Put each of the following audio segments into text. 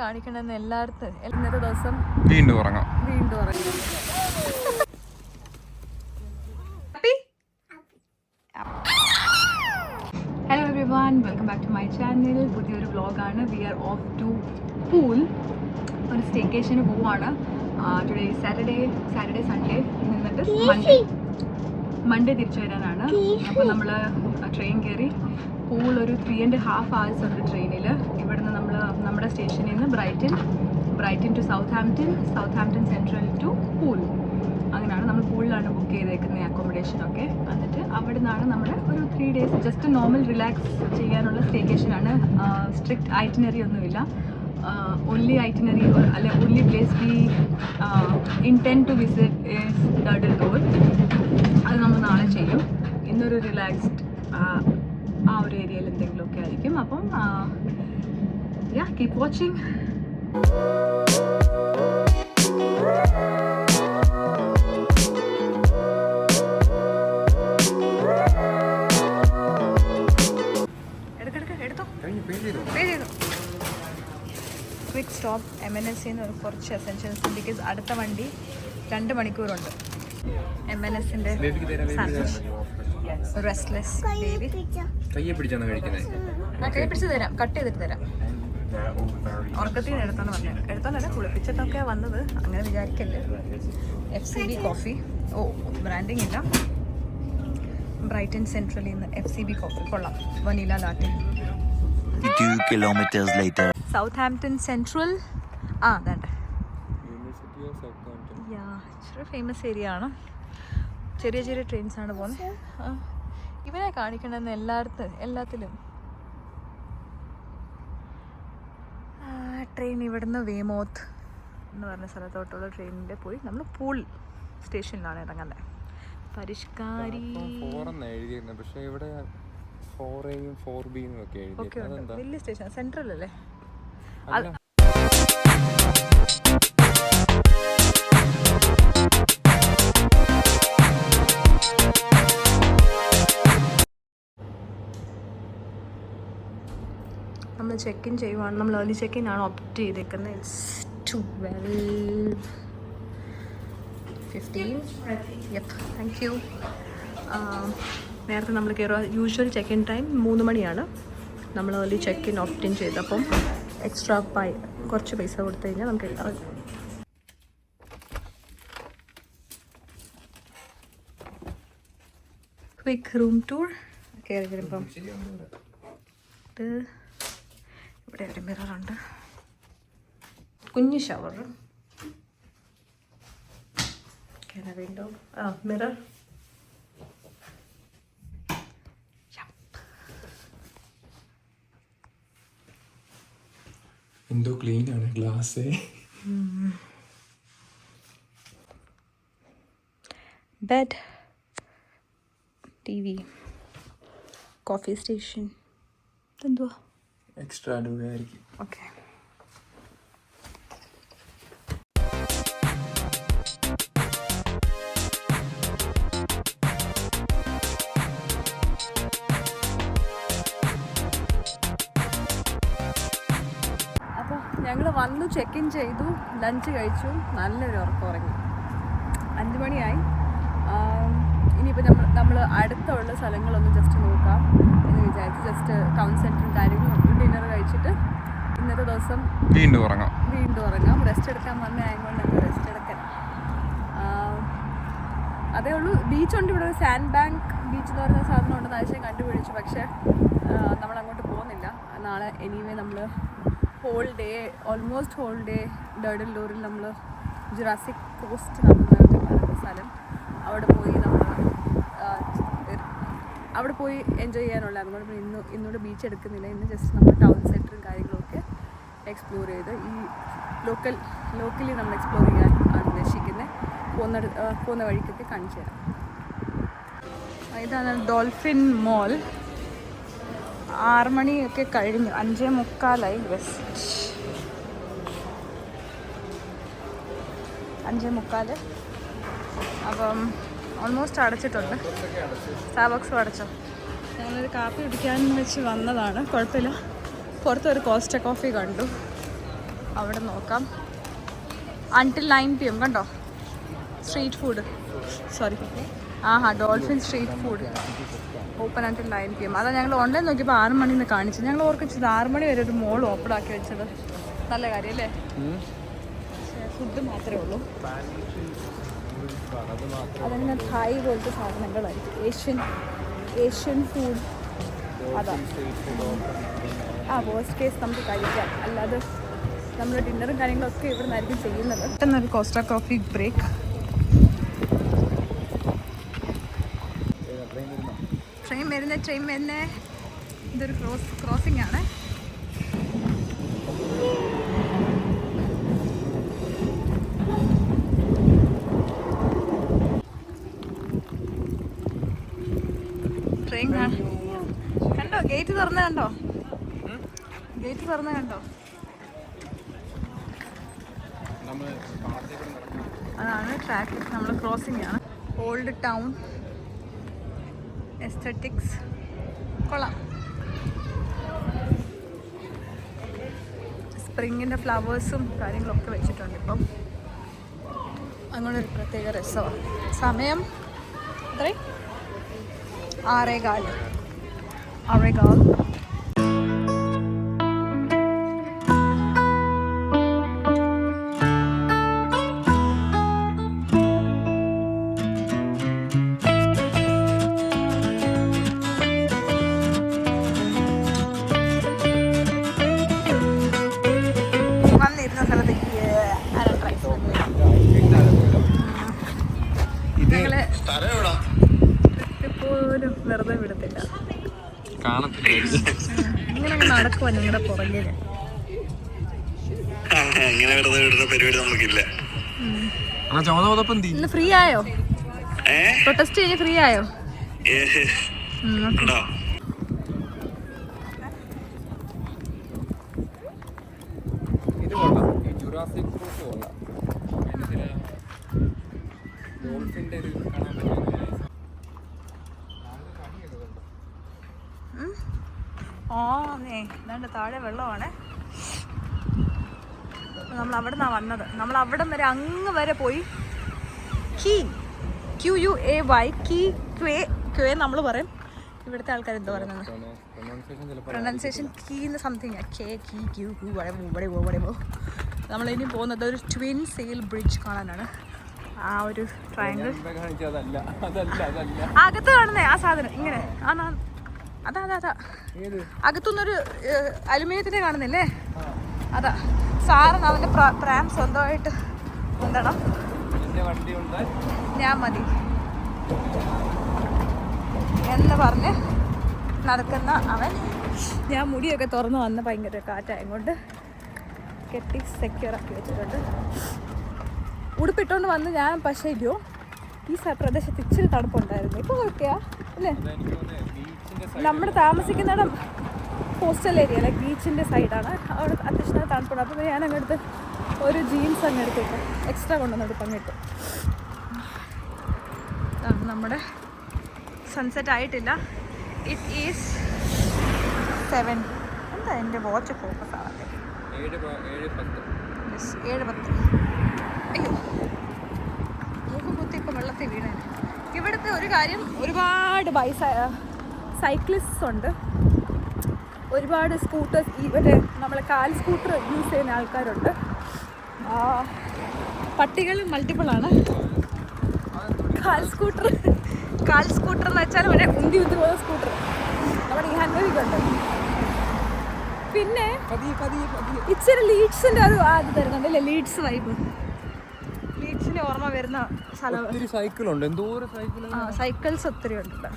കാണിക്കണമെന്ന് എല്ലായിടത്തും ഇന്നത്തെ ദിവസം വീണ്ടും ഉറങ്ങാം. Hello everyone, welcome back to my channel. പുതിയൊരു വ്ളോഗാണ്. We are off to Poole. ഒരു സ്റ്റേക്കേഷന് പോവാണ്. ടുഡേ സാറ്റർഡേ സൺഡേ നിന്നിട്ട് മൺഡേ തിരിച്ചു വരാനാണ്. അപ്പോൾ നമ്മൾ ട്രെയിൻ കയറി പൂൾ ഒരു 3.5 hours ഉണ്ട് ട്രെയിനിൽ. ഇവിടുന്ന് നമ്മൾ നമ്മുടെ സ്റ്റേഷനിൽ നിന്ന് Brighton to Southampton Central to Poole. അങ്ങനെയാണ് നമ്മൾ പൂളിലാണ് ബുക്ക് ചെയ്തേക്കുന്നത് അക്കോമഡേഷനൊക്കെ. എന്നിട്ട് അവിടെ നിന്നാണ് നമ്മുടെ ഒരു 3 days ജസ്റ്റ് നോർമൽ റിലാക്സ് ചെയ്യാനുള്ള സ്റ്റേക്കേഷനാണ്. സ്ട്രിക്റ്റ് ഐറ്റിനറി ഒന്നുമില്ല. only itinerary only place we intend to visit is Durdle Door. അത് നമ്മൾ നാളെ ചെയ്യും. ഇന്നൊരു റിലാക്സ്ഡ് ആ ഒരു ഏരിയയിൽ എന്തെങ്കിലുമൊക്കെ ആയിരിക്കും. അപ്പം കീപ് വാച്ചിങ്. ക്വിക്ക് സ്റ്റോപ്പ് MNSന്ന് കുറച്ച് എസെൻഷ്യൽസ്. ബിക്കോസ് അടുത്ത വണ്ടി 2 മണിക്കൂറുണ്ട്. MNSന്റെ റെസ്റ്റ്ലെസ് ബേബി. കൈ പിടിച്ച് തരാം, കട്ട് ചെയ്തിട്ട് തരാം. ഉറക്കത്തിൽ നിന്ന് എടുത്തോന്നല്ല കുളിപ്പിച്ചിട്ടൊക്കെ വന്നത്, അങ്ങനെ വിചാരിക്കല്ലേ. FCB coffee. ബ്രാൻഡിങ് ഇല്ല. ബ്രൈറ്റൻ സെൻട്രലിൽ നിന്ന് FCB കോഫി കൊള്ളാം. Vanilla latte. 2 kilometers later. Southampton Central. അതാണ്ട് ഇച്ചിരി ഫേമസ് ഏരിയ ആണ്. ചെറിയ ട്രെയിൻസാണ് പോകുന്നത്. ഇവനെ കാണിക്കണമെന്ന് എല്ലാത്തിലും. ട്രെയിൻ ഇവിടുന്ന് വേമോത്ത് എന്ന് പറഞ്ഞ സ്ഥലത്തോട്ടുള്ള ട്രെയിനിൻ്റെ പോയി നമ്മൾ പൂൾ സ്റ്റേഷനിലാണ് ഇറങ്ങുന്നത്. പരിഷ്കാരി പക്ഷേ ഇവിടെ 4Aയും 4Bയും ഒക്കെ ഉണ്ട്. വലിയ സ്റ്റേഷൻ സെൻട്രൽ അല്ലേ. നമ്മൾ ചെക്ക് ഇൻ ചെയ്യുവാണ്. നമ്മൾ ഏർലി ചെക്ക് ഇൻ ആണ് ഓപ്റ്റ് ചെയ്തേക്കുന്നത്. ഇറ്റ്സ് 12:15. Thank you. നേരത്തെ നമ്മൾ കയറുക യൂഷ്വൽ ചെക്ക് ഇൻ ടൈം 3 മണിയാണ്. നമ്മൾ early check in opt in ചെയ്തപ്പം എക്സ്ട്രാ കുറച്ച് പൈസ കൊടുത്തു കഴിഞ്ഞാൽ നമുക്ക് ക്വിക്ക് റൂം ടൂർ കയറി വരുമ്പം ഇവിടെ ഒരു മിററുണ്ട്. കുഞ്ഞ് ഷവർ. Window mirror. എന്തോ ക്ലീൻ ആണ് glass. Bed, TV, coffee station. ഇതെന്തുവാ? എക്സ്ട്രാ ആയിരിക്കും. ഓക്കെ. ഞങ്ങൾ വന്നു, ചെക്ക് ഇൻ ചെയ്തു, ലഞ്ച് കഴിച്ചു, നല്ലൊരു ഉറക്കം ഉറങ്ങി. 5 മണിയായി. ഇനിയിപ്പോൾ നമ്മൾ അടുത്തുള്ള സ്ഥലങ്ങളൊന്ന് ജസ്റ്റ് നോക്കാം എന്ന് വിചാരിച്ചു. ജസ്റ്റ് ടൗൺ സെൻറ്ററും കാര്യങ്ങളും ഡിന്നർ കഴിച്ചിട്ട് ഇന്നത്തെ ദിവസം വീണ്ടും ഉറങ്ങാം. റെസ്റ്റ് എടുക്കാൻ വന്നതായതുകൊണ്ട് നമുക്ക് റെസ്റ്റ് എടുക്കാൻ. അതേ ഉള്ളൂ. ബീച്ചുണ്ട് ഇവിടെ. ഒരു സാൻഡ് ബാങ്ക് ബീച്ച് എന്ന് പറയുന്ന സാധനം ഉണ്ടെന്ന് ആഴ്ചയും കണ്ടുപിടിച്ചു. പക്ഷേ നമ്മളങ്ങോട്ട് പോകുന്നില്ല. നാളെ എനിവേ നമ്മൾ ഓൾമോസ്റ്റ് ഹോൾ ഡേ ഡർഡിൽ ഡോറിൽ നമ്മൾ ജുറാസിക് കോസ്റ്റ് നടന്ന സ്ഥലം അവിടെ പോയി എൻജോയ് ചെയ്യാനുള്ള. അതുകൊണ്ട് ഇന്നോട് ബീച്ച് എടുക്കുന്നില്ല. ഇന്ന് ജസ്റ്റ് നമ്മൾ ടൗൺ സെൻറ്ററും കാര്യങ്ങളൊക്കെ എക്സ്പ്ലോർ ചെയ്ത് ഈ ലോക്കലി നമ്മൾ എക്സ്പ്ലോർ ചെയ്യാൻ ആണ് ഉദ്ദേശിക്കുന്നത്. പോകുന്ന വഴിക്കൊക്കെ കാണിച്ചു തരാം. ഇതാണ് ഡോൾഫിൻ മോൾ. 6 മണിയൊക്കെ കഴിഞ്ഞു. 5:45 വെസ്റ്റ്. 5:45. അപ്പം ഓൾമോസ്റ്റ് അടച്ചിട്ടുണ്ട്. സ്റ്റാർബക്സും അടച്ചോ. ഞങ്ങളൊരു കാപ്പി കുടിക്കാൻ വെച്ച് വന്നതാണ്. കുഴപ്പമില്ല. പുറത്തൊരു കോസ്റ്റ കോഫി കണ്ടു. അവിടെ നോക്കാം. അൺടിൽ 9 PM കണ്ടോ, street food. Sorry, dolphin street food open until 9 PM. അതാ ഞങ്ങൾ ഓൺലൈൻ നോക്കിയപ്പോൾ 6 മണിന്ന് കാണിച്ചു. ഞങ്ങൾ ഓർക്കിച്ചത് 6 മണി വരെ ഒരു മോൾ ഓപ്പൺ ആക്കി വെച്ചത്. നല്ല കാര്യം അല്ലേ? ഫുഡ് മാത്രമേ ഉള്ളൂ. അതങ്ങനെ തായ് പോലത്തെ സാധനങ്ങളായിരിക്കും. Asian food. അതാ വേസ്റ്റ് കേസ് നമുക്ക് കഴിക്കാം. അല്ലാതെ നമ്മുടെ ഡിന്നറും കാര്യങ്ങളൊക്കെ ഇവിടെ നിന്നായിരിക്കും ചെയ്യുന്നത്. പെട്ടെന്നൊരു കോസ്റ്റ കോഫി ബ്രേക്ക്. ട്രെയിൻ വരുന്നേ. ഇതൊരു ക്രോസിംഗ് ആണ്. ട്രെയിൻ കണ്ടോ, ഗേറ്റ് തുറന്ന കണ്ടോ? അതാണ് ട്രാക്ക്. നമ്മൾ ക്രോസിംഗ് ആണ്. ഓൾഡ് ടൗൺ എസ്തറ്റിക്സ് കൊള്ളാം. സ്പ്രിങ്ങിൻ്റെ ഫ്ലവേഴ്സും കാര്യങ്ങളൊക്കെ വെച്ചിട്ടുണ്ട് ഇപ്പം. അങ്ങനൊരു പ്രത്യേക രസമാണ്. സമയം എത്രയും 6:15. വന്നിരുന്ന സ്ഥലത്തേക്ക് ഞങ്ങള് പോലും വെറുതെ വിടത്തില്ല. ഇങ്ങനെ നടക്കുവാ ഞങ്ങളുടെ പുറകില്. ഇന്ന് ഫ്രീ ആയോ? പ്രൊട്ടസ്റ്റ് കഴിഞ്ഞ് ഫ്രീ ആയോ? താഴെ വെള്ളമാണ്. നമ്മൾ അവിടെ നിന്നാണ് വന്നത്. നമ്മൾ അവിടം വരെ അങ്ങ് വരെ പോയി. QUAY ക്വേ നമ്മൾ പറയും. ഇവിടുത്തെ ആൾക്കാർ എന്താ പറയുന്നത്? പ്രൊനൗൺസിയേഷൻ കീന്ന് സംതിങ്. നമ്മളിനി പോകുന്നത് ഒരു ട്വിൻ സെയിൽ ബ്രിഡ്ജ് കാണാനാണ്. ആ ഒരു ട്രയാങ്കിൾ അകത്ത് കാണുന്നേ ആ സാധനം ഇങ്ങനെ. അതാ അകത്തുനിന്നൊരു അലുമിനിയത്തിന്റെ കാണുന്നില്ലേ? അതാ സാറിന് അവന്റെ പ്രാം സ്വന്തമായിട്ട് കൊണ്ടണം. ഞാൻ മതി എന്ന് പറഞ്ഞ് നടക്കുന്ന അവൻ. ഞാൻ മുടിയൊക്കെ തുറന്ന് വന്ന് ഭയങ്കര കാറ്റായതുകൊണ്ട് കെട്ടി സെക്യൂർ ആക്കി വെച്ചിട്ടുണ്ട്. ഉടുപ്പിട്ടുകൊണ്ട് വന്ന് ഞാൻ. പക്ഷേ ഈ പ്രദേശത്ത് ഇച്ചിരി തണുപ്പുണ്ടായിരുന്നു. ഇപ്പോൾ കുഴപ്പമില്ല അല്ലേ? നമ്മൾ താമസിക്കുന്നിടം കോസ്റ്റൽ ഏരിയ അല്ല, ബീച്ചിൻ്റെ സൈഡാണ്. അവിടെ അത്യാവശ്യം തണുപ്പുണ്ട്. അപ്പോൾ ഞാൻ അങ്ങോട്ട് ഒരു ജീൻസ് അങ്ങ് എടുത്തിട്ട് എക്സ്ട്രാ കൊണ്ടുവന്നെടുത്ത് അങ്ങിട്ട്. നമ്മുടെ സൺസെറ്റ് ആയിട്ടില്ല. It is 7. എന്താ എൻ്റെ വാച്ച് ഫോക്കസ് ആവാതെ? 7:10. അയ്യോ, മൂക്ക് കുത്തി ഇപ്പം വെള്ളത്തിൽ വീണേ. ഇവിടുത്തെ ഒരു കാര്യം, ഒരുപാട് സൈക്ലിസ്റ്റ് ഉണ്ട്, ഒരുപാട് സ്കൂട്ടേഴ്സ്. ഇവിടെ നമ്മൾ കാൽ സ്കൂട്ടർ യൂസ് ചെയ്യുന്ന ആൾക്കാരുണ്ട്. പട്ടികൾ മൾട്ടിപ്പിളാണ്. കാൽ സ്കൂട്ടർ എന്ന് വെച്ചാൽ ഇവിടെ ഉന്തി പോകുന്ന സ്കൂട്ടർ നമ്മുടെ ഈ ഹാൻഡ്ബാഗുണ്ട്. പിന്നെ ഇച്ചിരി ലീഡ്സിൻ്റെ അത് തരുന്നുണ്ട് അല്ലേ? ലീഡ്സ് വൈബ്, ലീഡ്സിൻ്റെ ഓർമ്മ വരുന്ന സ്ഥലം. സൈക്കിൾസ് ഒത്തിരി ഉണ്ട്.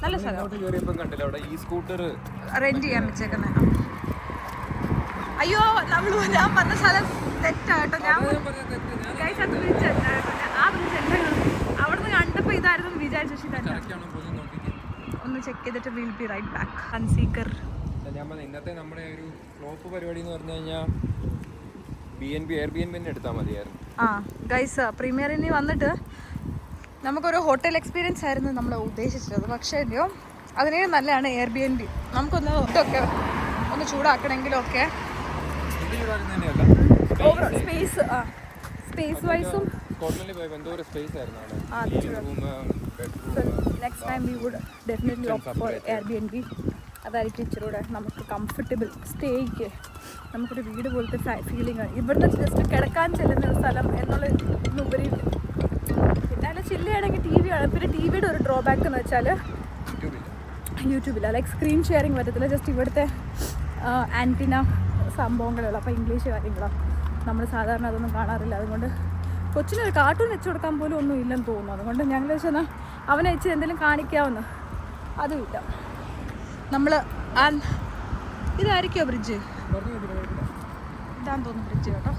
നല്ല സ്ഥലം. റെന്റ് ചെയ്യാൻ വെച്ചേക്കുന്നത്. അയ്യോ, ഞാൻ പറഞ്ഞ സ്ഥലം തെറ്റാട്ടോ. ഞാൻ ആ അവിടുന്ന് കണ്ടപ്പോൾ ഇതായിരുന്നു വിചാരിച്ചു. ഒന്ന് ചെക്ക് ചെയ്തിട്ട് വിൽ ബി റൈറ്റ് ബാക്ക്. കൺസീക്കർ. ഇന്നത്തെ നമ്മുടെ ഒരു ഫ്ലോപ്പ് പരിപാടി എന്ന് പറഞ്ഞു കഴിഞ്ഞാൽ Airbnb എടുത്താൽ മതിയായിരുന്നു. ഗൈസ്, പ്രീമിയറിന് വന്നിട്ട് നമുക്കൊരു ഹോട്ടൽ എക്സ്പീരിയൻസ് ആയിരുന്നു നമ്മൾ ഉദ്ദേശിച്ചത്. പക്ഷേ അതിനേയും നല്ലതാണ് Airbnb. നമുക്കൊന്ന് ഫുഡൊക്കെ ഒന്ന് ചൂടാക്കണമെങ്കിലും ഒക്കെ തന്നെയല്ല ഓവറോൾ സ്പേസ് വൈസും സ്കോട്ട്ലൻഡിൽ പോയപ്പോൾ എന്തോ ഒരു സ്പേസ് ആയിരുന്നു ആ, അവിടെ room bedroom next time we would definitely opt for Airbnb. അതായിരിക്കും ഇച്ചിരി കൂടെ നമുക്ക് കംഫർട്ടബിൾ സ്റ്റേയ്ക്ക് നമുക്കൊരു വീട് പോലത്തെ ഫീലിംഗ് ആണ്. ഇവിടുന്ന് ജസ്റ്റ് കിടക്കാൻ ചെല്ലുന്ന ഒരു സ്ഥലം എന്നുള്ള ഉപരി പിന്നെ അല്ല ചില്ലയാണെങ്കിൽ ടി വി ആണ്. പിന്നെ ടി വിയുടെ ഒരു ഡ്രോബാക്ക് എന്ന് വെച്ചാൽ യൂട്യൂബില്ല, ലൈക്ക് സ്ക്രീൻ ഷെയറിങ് പറ്റത്തില്ല. ജസ്റ്റ് ഇവിടുത്തെ ആൻറ്റിന സംഭവങ്ങളുള്ള അപ്പോൾ ഇംഗ്ലീഷ് കാര്യങ്ങളാണ് നമ്മൾ സാധാരണ അതൊന്നും കാണാറില്ല. അതുകൊണ്ട് കൊച്ചിനൊരു കാർട്ടൂൺ വെച്ച് കൊടുക്കാൻ പോലും ഒന്നും ഇല്ലെന്ന് തോന്നുന്നു. അതുകൊണ്ട് ഞങ്ങൾ വെച്ചാൽ അവനെ വെച്ച് എന്തെങ്കിലും കാണിക്കാമെന്ന് അതുമില്ല. നമ്മൾ ഇതായിരിക്കുമോ ബ്രിഡ്ജ്? ഇതാന്ന് തോന്നുന്നു ബ്രിഡ്ജ് കേട്ടോ.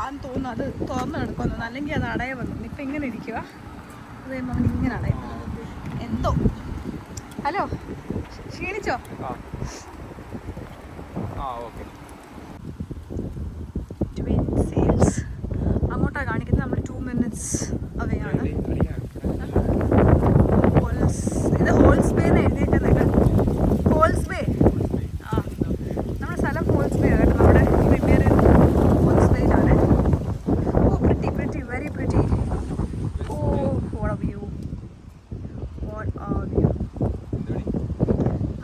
ആന്ന് തോന്നുന്നു അത് തുറന്നു കിടക്കുന്നു, അല്ലെങ്കിൽ അത് അടയ വന്നു. ഇപ്പം ഇങ്ങനെ ഇരിക്കുക, അത് കഴിയുമ്പോൾ അവൻ ഇങ്ങനെ അടയും എന്തോ. ഹലോ, ക്ഷീണിച്ചോ? അങ്ങോട്ടാണ് കാണിക്കുന്നത്. നമ്മൾ 2 minutes അവേ ആണ്. ഇത് ഹോൾസ് ബേ എന്ന് എഴുതിയേക്കുന്നത്. ഹോൾസ് ബേ, ആ നമ്മുടെ സ്ഥലം ഹോൾസ് ബേ കേട്ടോ. നമ്മുടെ പ്രീമിയർ ഹോൾസ് ബേയിലാണ്. Oh pretty pretty, very pretty. Oh what a view, what a view,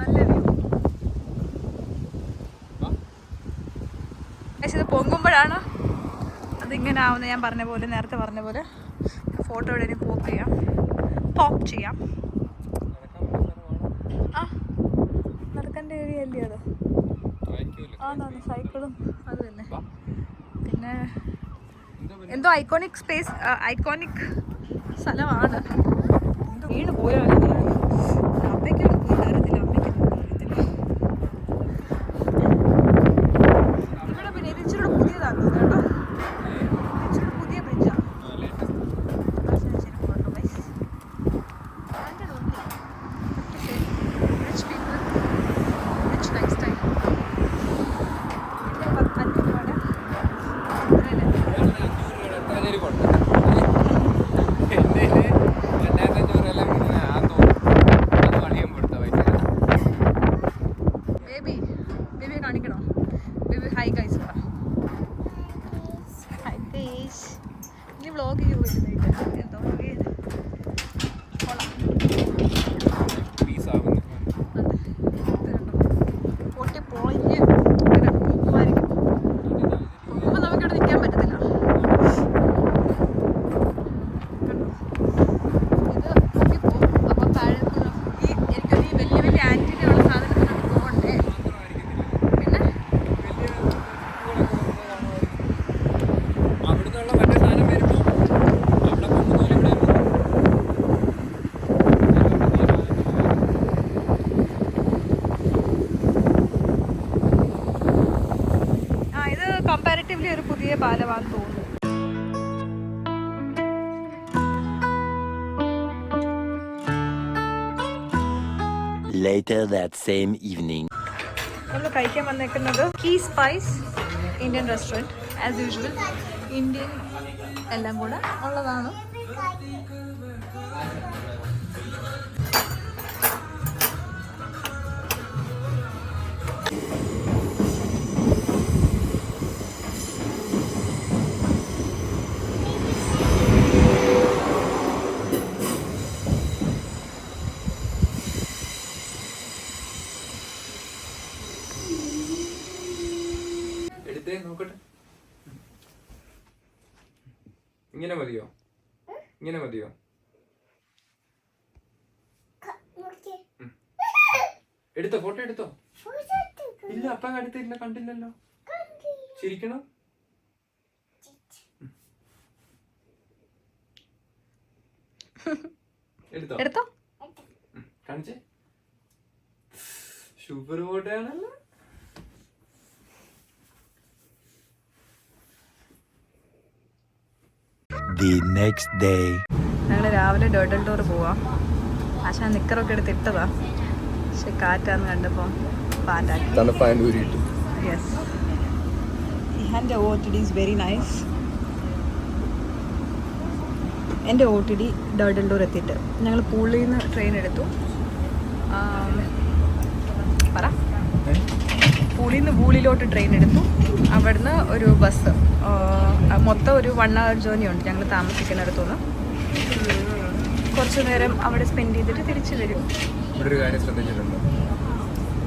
നല്ല വ്യൂ. പക്ഷെ ഇത് പൊങ്ങുമ്പോഴാണ് അതിങ്ങനെ ആവുന്നത്. ഞാൻ പറഞ്ഞ പോലെ, നേരത്തെ പറഞ്ഞ പോലെ ഫോട്ടോ എവിടെയും പോപ്പ് ചെയ്യാം. ആ നടക്കേണ്ട ഏരിയ അല്ലേ അത്? ആണോ, സൈക്കിളും അത് തന്നെ. പിന്നെ എന്തോ ഐക്കോണിക് സ്പേസ്, ഐക്കോണിക് സ്ഥലമാണ്. വീണ് പോയോ അമ്മയ്ക്ക് അറിയത്തില്ല, ഇവിടെ പിന്നെ ഇത് ഇച്ചിരി പുതിയതാണ് കേട്ടോ. ഇച്ചിരി പുതിയ ബ്രിഡ്ജാണ്. കാണിക്കണോ? Hi guys, hi guys. ഇനി വ്ളോഗ് ചെയ്യുന്നില്ല, എന്തോ പൊട്ടി പൊളിഞ്ഞ് ഇങ്ങനെ പോകുമായിരിക്കും. പോകുമ്പോൾ നമുക്കിവിടെ നിൽക്കാൻ പറ്റത്തില്ല. ഇത് പൊട്ടിപ്പോകും. അപ്പോൾ താഴെ എനിക്കൊരു ഈ വലിയ വലിയ ആൻറ്റിനുള്ള സാധനത്തിനോട് പോകണ്ടേ. കമ്പാരിറ്റീവ്ലി ഒരു പുതിയ പാലമാണെന്ന് തോന്നുന്നു. Later that same evening. നമ്മൾ കഴിക്കാൻ വന്നേക്കുന്നത് Key Spice Indian restaurant. As usual Indian എല്ലാം കൂടെ ഉള്ളതാണ്. നോക്കട്ടെ, ഇങ്ങനെ മതിയോ? ഇങ്ങനെ മതിയോ? എടുത്തോ, ഫോട്ടോ എടുത്തോ? ഇല്ല, അപ്പം എടുത്തില്ല, കണ്ടില്ലല്ലോ. ചിരിക്കണം. എടുത്തോ? കാണിച്ചേ. സൂപ്പർ ഫോട്ടോ ആണല്ലോ. The next day. ഞങ്ങൾ രാവിലെ ഡേർട്ടൽ ടൂർ പോവാം. ആശാ നിക്കറൊക്കെ എടുത്ത് ഇട്ടതാ, പക്ഷെ കാറ്റാന്ന് കണ്ടപ്പോൾ പാൻറ്റാക്കി. യെസ്, എൻ്റെ OOTD ഈസ് വെരി നൈസ്. എൻ്റെ OOTD ഡേർട്ടൽ ടൂർ എത്തിയിട്ട് ഞങ്ങൾ പൂളിൽ നിന്ന് ട്രെയിൻ എടുത്തു. പൂളിൽ നിന്ന് വൂളിലോട്ട് ട്രെയിൻ എടുത്തു. അവിടുന്ന് ഒരു ബസ്, മൊത്തം ഒരു 1 hour ജേർണി ഉണ്ട് ഞങ്ങൾ താമസിക്കുന്നിടത്തുനിന്ന്. കുറച്ച് നേരം അവിടെ സ്പെൻഡ് ചെയ്തിട്ട് തിരിച്ചു വരും. ഇവിടെ ഒരു കാര്യം ശ്രദ്ധിച്ചിട്ടുണ്ടോ?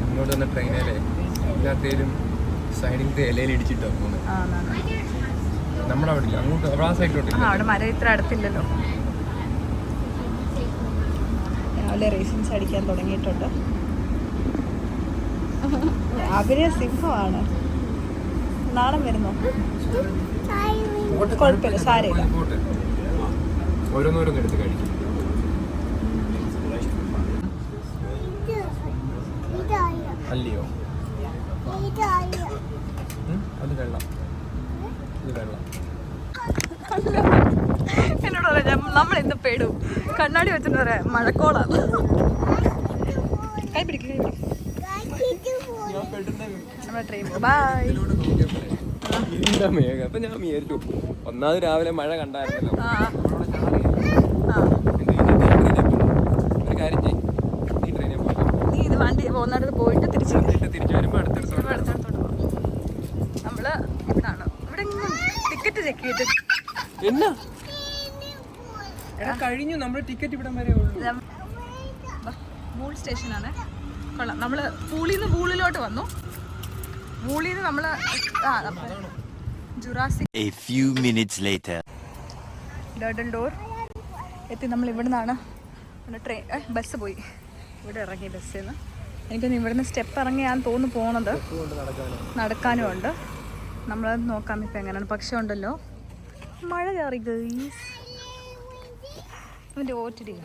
ഇങ്ങോട്ട് വന്ന ട്രെയിനിലെ എല്ലാത്തേലും സൈഡിലത്തെ ഇലയിൽ ഇടിച്ചിട്ടോ പോകുന്നത്. നമ്മുടെ അവിടെ ഇല്ല, അങ്ങോട്ട് അവിടെ ആ സൈഡിലോട്ട്. അവിടെ മരം ഇത്ര അടുത്തില്ലല്ലോ. രാവിലെ റേസിൻസ് അടിക്കാൻ തുടങ്ങിയിട്ടുണ്ട്. അവര് സിംഹമാണ്. നാളെ വരുന്നോ? കുഴപ്പമില്ല, സാരമില്ല. ഓരോന്നോരോന്ന് എടുത്ത് കഴിക്കും. അല്ലയോ അത് വെള്ളം, ഇത് വെള്ളം. എന്നോട് പറയാം നമ്മൾ ഇന്ന് പെടും. കണ്ണാടി വെച്ചിട്ട് പറയാം മഴക്കോളാണ്. കൈ പിടിക്കും, നമ്മുടെ ട്രെയിൻ. ബൈ. എന്താ മേഘം? അപ്പൊ ഞാൻ വിചാരിച്ചു ഒന്നാമത് രാവിലെ മഴ കണ്ടായിരുന്നല്ലോ. ഒരു കാര്യം ചെയ്യും, നീ ട്രെയിനിൽ പോയി, നീ ഇത് വണ്ടി പോകുന്നിടത്ത് പോയിട്ട് തിരിച്ചു വരുമ്പോ അടുത്തടുത്ത് നമ്മള് ഇവിടാണ്. ഇവിടെ ടിക്കറ്റ് ചെക്ക് ചെയ്തിട്ട് എന്നാ എടാ കഴിഞ്ഞു, നമ്മുടെ ടിക്കറ്റ് ഇവിടം വരെ ഉള്ളൂ. വൂൾ സ്റ്റേഷനാണ്. കൊള്ളാം. നമ്മള് പൂളിൽ നിന്ന് വൂളിലോട്ട് വന്നു. വൂളിൽ നിന്ന് നമ്മള് Jurassic A few minutes later. Durdle Door എത്തി. നമ്മൾ ഇവിടെ നിന്നാണ് ട്രെയിൻ ബസ് പോയി. ഇവിടെ ഇറങ്ങി ബസ്സിൽ നിന്ന്. എനിക്കൊന്ന് ഇവിടുന്ന് സ്റ്റെപ്പ് ഇറങ്ങിയാന്ന് തോന്നുന്നു പോണത്. നടക്കാനും ഉണ്ട്. നമ്മളത് നോക്കാം ഇപ്പം എങ്ങനെയാണ്. പക്ഷെ ഉണ്ടല്ലോ മഴ കയറി ഗൈസ്. ഇതിൻ്റെ ഓറ്റിടി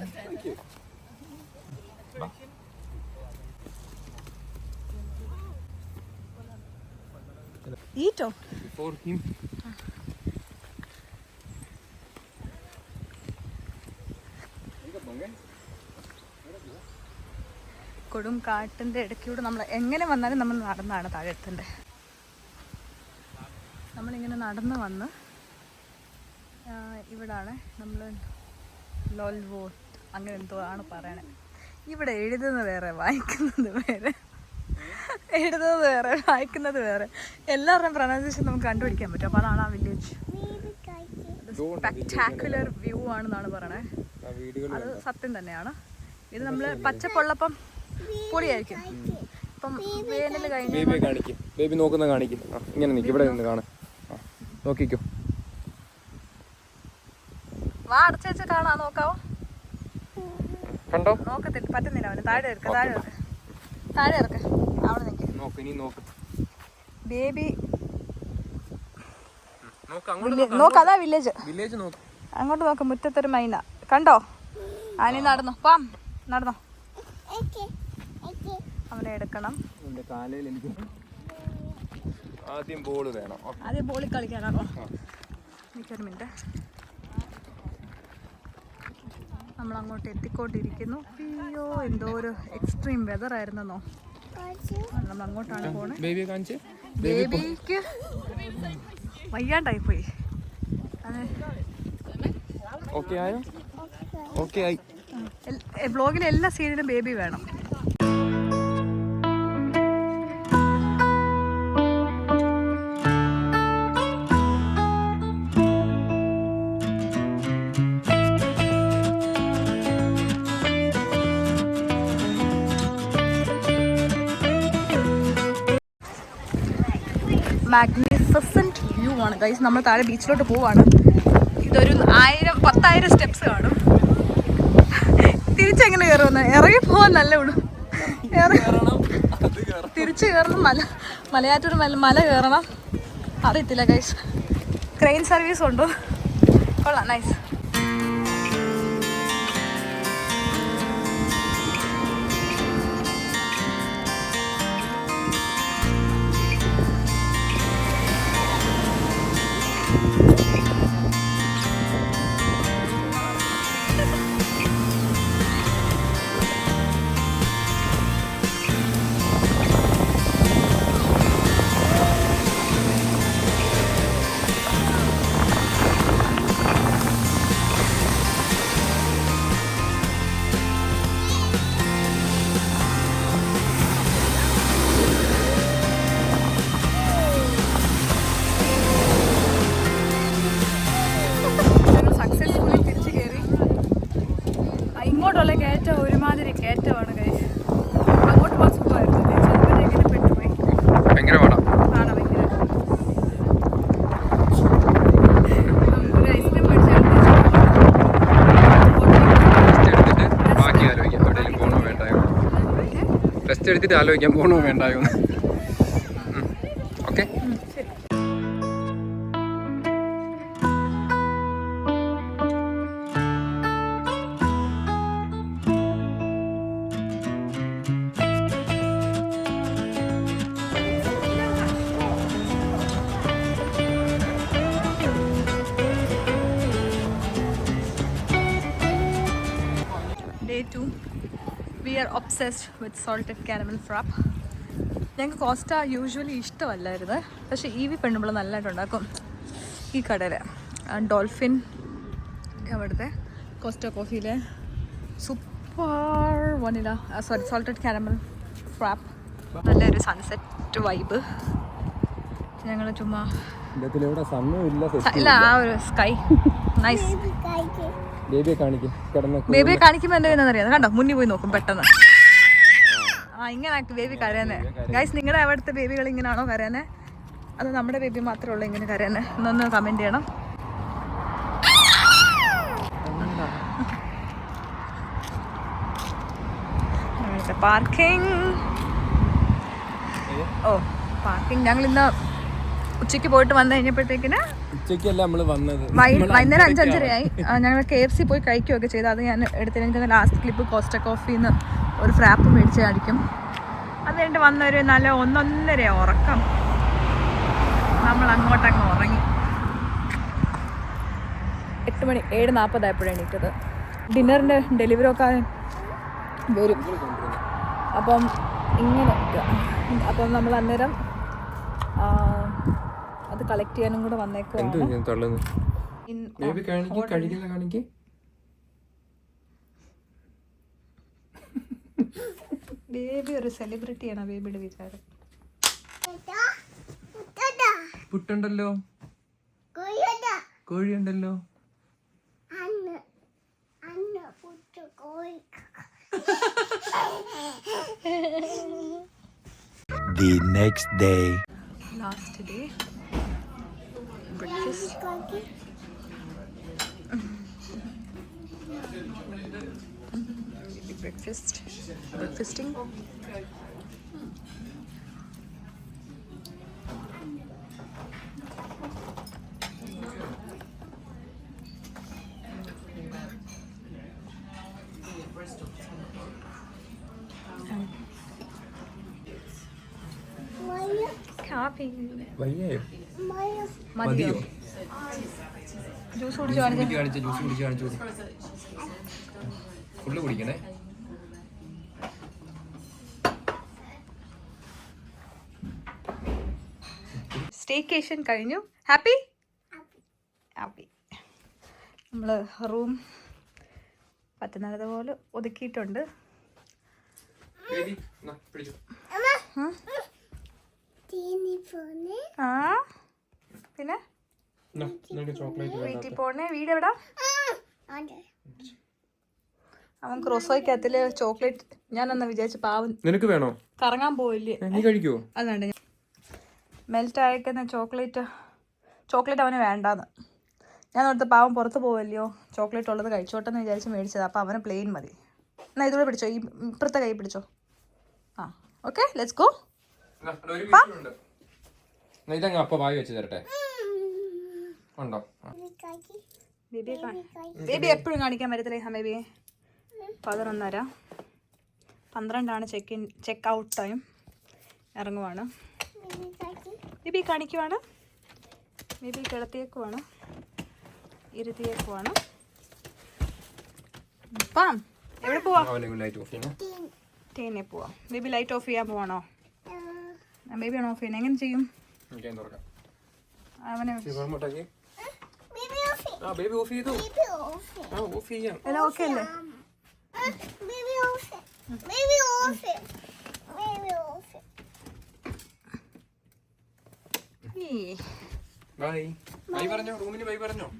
ഈറ്റോ കൊടും കാട്ടിൻ്റെ ഇടയ്ക്കൂടെ നമ്മൾ എങ്ങനെ വന്നാലും നമ്മൾ നടന്നാണ് താഴെ എത്തേണ്ടത്. നമ്മളിങ്ങനെ നടന്ന് വന്ന് ഇവിടാണ് നമ്മൾ ലോൽവോ അങ്ങനെ എന്തോ ആണ് പറയണേ. ഇവിടെ എഴുതുന്നത് വേറെ, വായിക്കുന്നത് വേറെ. എഴുതുന്നത് വേറെ, വായിക്കുന്നത് വേറെ. എല്ലാവരുടെയും പ്രൊനൗൺസിയേഷൻ നമുക്ക് കണ്ടുപിടിക്കാൻ പറ്റും. അപ്പോൾ അതാണ് ആ വില്ലേജ്. സ്പെക്ടാക്കുലർ വ്യൂ ആണെന്നാണ് പറയണേ. അത് സത്യം തന്നെയാണ്. ഇത് നമ്മൾ പച്ചപ്പുള്ളപ്പം പൊടിയായിരിക്കും. ഇപ്പം വേനൽ കഴിഞ്ഞ് ബേബി നോക്കുന്ന കാണിക്കും. ഇങ്ങനെ നിൽക്കും, ഇവിടെ നിന്ന് കാണാം. നോക്കിക്കോ, വാ അടച്ചു വെച്ച് കാണാ. നോക്കാവോ? കണ്ടോ? നോക്കത്തില്ല, പറ്റുന്നില്ല അവന്. താഴെ ഇറക്ക, താഴെ ഇറക്ക, താഴെ ഇറക്ക. അവിടെ നിൽക്കും. നോക്ക്, ഇനി നോക്ക് ബേബി. നോക്ക്, നോക്ക്, അതാ വില്ലേജ്. വില്ലേജ് നോക്ക്. അങ്ങോട്ട് നോക്ക്, മുറ്റത്തൊരു മൈന കണ്ടോ? ആനി നടന്നോ, പാം നടന്നോ. അവനെ എടുക്കണം. ആദ്യം ബോൾ വേണം. ആദ്യം ബോളിൽ കളിക്കാനാണോ? എനിക്കൊരു മിനിറ്റ്. നമ്മൾ അങ്ങോട്ട് എത്തിക്കൊണ്ടിരിക്കുന്നു. അയ്യോ, എന്തോ ഒരു എക്സ്ട്രീം വെതർ ആയിരുന്നോ. നമ്മൾ അങ്ങോട്ടാണ് പോണേ. ബേബിക്ക് വയ്യാണ്ടായി പോയി. ബ്ലോഗിലെ എല്ലാ സീനിലും ബേബി വേണം. മാഗ്നിഫിസന്റ് വ്യൂ ആണ് ഗൈസ്. നമ്മൾ താഴെ ബീച്ചിലോട്ട് പോവാണ്. ഇതൊരു 1000 സ്റ്റെപ്സ് കാണും. തിരിച്ചെങ്ങനെ കയറുമെന്ന് ഇറങ്ങി പോവാൻ നല്ല വിടും. തിരിച്ച് കയറണം. മലയാറ്റൂർ മല കയറണം. അറിയത്തില്ല ഗൈസ്. ക്രെയിൻ സർവീസ് ഉണ്ടോ? കൊള്ളാം, നൈസ്. റെസ്റ്റ് എടുത്തിട്ട് ആലോചിക്കാൻ പോകണോ വേണ്ടായോ okay. Day 2. We are obsessed with salted caramel frap. ഞങ്ങൾക്ക് കോസ്റ്റ യൂഷ്വലി ഇഷ്ടമല്ലായിരുന്നു, പക്ഷേ ഈ പെണ്ണുമ്പോൾ നല്ലതായിട്ട് ഉണ്ടാക്കും ഈ കടയിൽ. ഡോൾഫിൻ അവിടുത്തെ കോസ്റ്റ കോഫിയിലെ super vanilla salted caramel frap. നല്ലൊരു സൺസെറ്റ് വൈബ്. ഞങ്ങൾ ചുമ്മാ ഇല്ല ആ ഒരു സ്കൈ നൈസ്. ബേബിയെ കാണിക്കുമ്പോൾ എന്താ ചെയ്യുന്നറിയാം, കണ്ടോ മുന്നിൽ പോയി നോക്കും പെട്ടെന്ന്. ഇങ്ങനെ ബേബി കരയാനേ. ഗൈസ്, നിങ്ങളുടെ അവിടുത്തെ ബേബികൾ ഇങ്ങനെയാണോ കരയാനേ, അത് നമ്മുടെ ബേബി മാത്രമേ ഉള്ളൂ ഇങ്ങനെ കരയാനേ? എന്നൊന്ന് കമൻറ്റ് ചെയ്യണം. പാർക്കിംഗ്. ഞങ്ങൾ ഇന്ന് ഉച്ചയ്ക്ക് പോയിട്ട് വന്നു കഴിഞ്ഞപ്പോഴത്തേക്കിന് വൈകുന്നേരം 5-5:30 ഞങ്ങൾ KFC പോയി കഴിക്കുകയൊക്കെ ചെയ്തു. അത് ഞാൻ എടുത്തിട്ട് ലാസ്റ്റ് ക്ലിപ്പ് കോസ്റ്റ കോഫിന്ന് ഒരു ഫ്രാപ്പ് മേടിച്ച് കഴിക്കും. അത് കഴിഞ്ഞിട്ട് വന്നൊരു നല്ല 1-1:30 ഉറക്കം. നമ്മൾ അങ്ങോട്ടങ്ങ് ഉറങ്ങി. 8 മണി 7:40 ആയപ്പോഴാണ് എണീറ്റത്. ഡിന്നറിൻ്റെ ഡെലിവറി ഒക്കെ വരും. അപ്പം ഇങ്ങനെ അപ്പം നമ്മൾ അന്നേരം അത് കളക്ട് ചെയ്യാനും കൂടെ വന്നേക്കുവാണ്. ബേബി ഒരു സെലിബ്രിറ്റിയാണ് ബേബിയുടെ വിചാരം. പുട്ടുണ്ടല്ലോ, കോഴിയുണ്ടല്ലോ. The next day. Last day. Breakfast. Breakfasting. മതിയോ? ജ്യൂസ് കുടിച്ചു കാണിച്ചു. ഫുള്ള് കുടിക്കണേ. സ്റ്റേക്കേഷൻ കഴിഞ്ഞു. ഹാപ്പി. നമ്മൾ റൂം പറ്റുന്നതുപോലെ ഒതുക്കിയിട്ടുണ്ട്. പിന്നെ വീട്ടിൽ പോണേ. വീട് എവിടാ? അവൻ ക്രോസോയ്ക്കകത്തില് ചോക്ലേറ്റ് ഞാനൊന്ന് വിചാരിച്ചു പാവം നിനക്ക് വേണോ കറങ്ങാൻ പോയില്ലേ, നീ കഴിക്കോ? അതുകൊണ്ട് മെൽറ്റ് അയക്കുന്ന ചോക്ലേറ്റ് അവന് വേണ്ടാന്ന്. ഞാൻ ഓർത്ത് പാവം പുറത്ത് പോവല്ലയോ, ചോക്ലേറ്റ് ഉള്ളത് കഴിച്ചോട്ടെന്ന് വിചാരിച്ച് മേടിച്ചത്. അപ്പോൾ അവന് പ്ലെയിൻ മതി. എന്നാൽ ഇതുകൂടെ പിടിച്ചോ, ഈ ഇപ്പുറത്തെ കൈ പിടിച്ചോ. Okay, let's go. ഇതങ്ങ് അപ്പ വായി വെച്ച് തരട്ടെ. ഉണ്ടോ? ബേബി എപ്പോഴും കാണിക്കാൻ പറ്റത്തില്ലേ ബേബിയെ? 11:30 12 ചെക്ക് ഔട്ട് ടൈം. ഇറങ്ങുവാണ്. ബേബി കാണിക്കുവാണ്. ബേബി കിടത്തിയേക്കുവാണ്, ഇരുത്തിയേക്കുവാണ്. എവിടെ പോവാ? തേനെ പോവാ. ബേബി ലൈറ്റ് ഓഫ് ചെയ്യാൻ പോവാണോ? ബേബിയാണ് ഓഫ് ചെയ്യുന്നത്. എങ്ങനെ ചെയ്യും? അവനെ എല്ലാം ഓക്കെ അല്ലേ?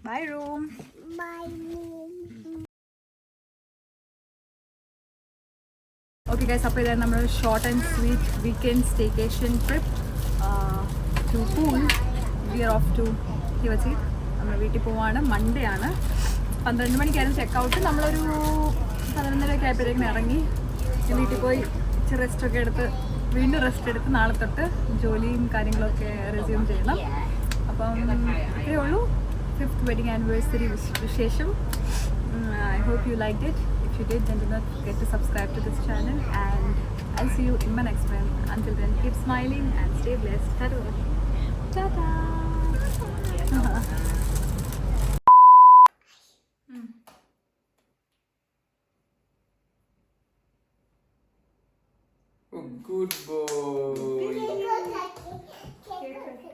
By room. ഓക്കെ ഗൈസ്, അപ്പോൾ ഇതാണ് നമ്മുടെ short and sweet weekend staycation trip to Poole. We are off to ഹിവസി. നമ്മൾ വീട്ടിൽ പോവാണ്. മൺഡേ ആണ്. 12 മണിക്കായിരുന്നു ചെക്ക് ഔട്ട്. നമ്മളൊരു 11:30 ആയപ്പോഴത്തേക്കും ഇറങ്ങി വീട്ടിൽ പോയി കുറച്ച് റെസ്റ്റൊക്കെ എടുത്ത് വീണ്ടും റെസ്റ്റ് എടുത്ത് നാളെ തൊട്ട് ജോലിയും കാര്യങ്ങളൊക്കെ റെസ്യൂം ചെയ്യണം. അപ്പം ഇത്രയേ ഉള്ളൂ 5th വെഡിങ് ആനിവേഴ്സറി വിശേഷം. I hope you liked it. If you did, then do not forget to subscribe to this channel, and I'll see you in my next one. Until then, keep smiling and stay blessed. Ta-da! Good boy.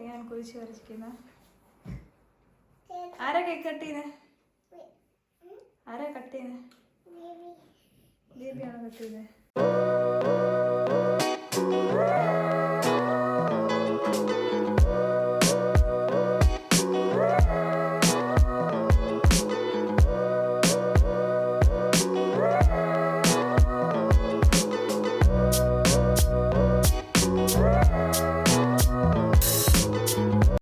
ഞാൻ കുറിച്ച് വരച്ചിരിക്കുന്ന ആരാ cake cut ചെയ്യുന്നത്? ആരാ cut ചെയ്യുന്നത്? ബേബിയാണോ cut ചെയ്യുന്നത്?